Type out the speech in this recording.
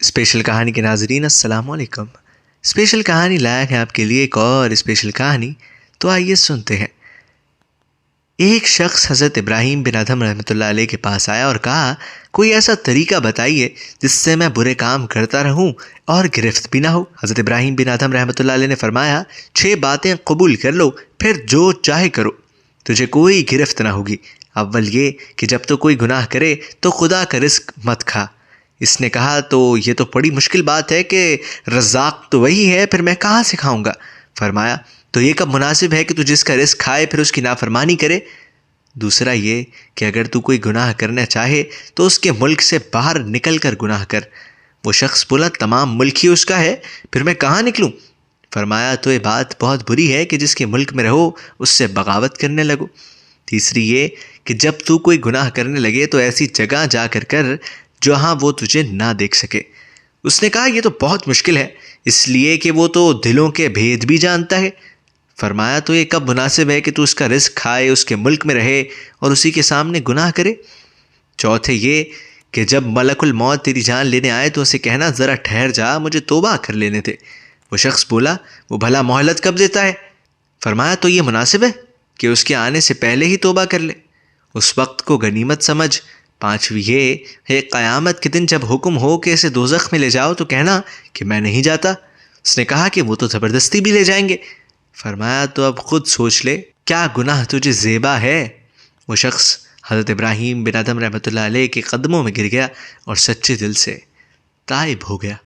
Special کہانی کے ناظرین السلام علیکم۔ اسپیشل کہانی لائق ہے آپ کے لیے ایک اور اسپیشل کہانی، تو آئیے سنتے ہیں۔ ایک شخص حضرت ابراہیم بن ادھم رحمۃ اللہ علیہ کے پاس آیا اور کہا، کوئی ایسا طریقہ بتائیے جس سے میں برے کام کرتا رہوں اور گرفت بھی نہ ہو۔ حضرت ابراہیم بن ادھم رحمۃ اللہ علیہ نے فرمایا، 6 باتیں قبول کر لو، پھر جو چاہے کرو، تجھے کوئی گرفت نہ ہوگی۔ اول یہ کہ جب تو کوئی گناہ کرے تو خدا کا رزق مت کھا۔ اس نے کہا، تو یہ تو بڑی مشکل بات ہے کہ رزاق تو وہی ہے، پھر میں کہاں سے کھاؤں گا؟ فرمایا، تو یہ کب مناسب ہے کہ تو جس کا رزق کھائے پھر اس کی نافرمانی کرے؟ دوسرا یہ کہ اگر تو کوئی گناہ کرنا چاہے تو اس کے ملک سے باہر نکل کر گناہ کر۔ وہ شخص بولا، تمام ملک ہی اس کا ہے، پھر میں کہاں نکلوں؟ فرمایا، تو یہ بات بہت بری ہے کہ جس کے ملک میں رہو اس سے بغاوت کرنے لگو۔ تیسری یہ کہ جب تو کوئی گناہ کرنے لگے تو ایسی جگہ جا کر کر جہاں وہ تجھے نہ دیکھ سکے۔ اس نے کہا، یہ تو بہت مشکل ہے، اس لیے کہ وہ تو دلوں کے بھید بھی جانتا ہے۔ فرمایا، تو یہ کب مناسب ہے کہ تو اس کا رزق کھائے، اس کے ملک میں رہے اور اسی کے سامنے گناہ کرے؟ چوتھے یہ کہ جب ملک الموت تیری جان لینے آئے تو اسے کہنا، ذرا ٹھہر جا، مجھے توبہ کر لینے دے۔ وہ شخص بولا، وہ بھلا مہلت کب دیتا ہے؟ فرمایا، تو یہ مناسب ہے کہ اس کے آنے سے پہلے ہی توبہ کر لے، اس وقت کو غنیمت سمجھ۔ پانچویں یہ ہے، قیامت کے دن جب حکم ہو کہ اسے دوزخ میں لے جاؤ تو کہنا کہ میں نہیں جاتا۔ اس نے کہا کہ وہ تو زبردستی بھی لے جائیں گے۔ فرمایا، تو اب خود سوچ لے، کیا گناہ تجھے زیبا ہے؟ وہ شخص حضرت ابراہیم بن ادھم رحمۃ اللہ علیہ کے قدموں میں گر گیا اور سچے دل سے تائب ہو گیا۔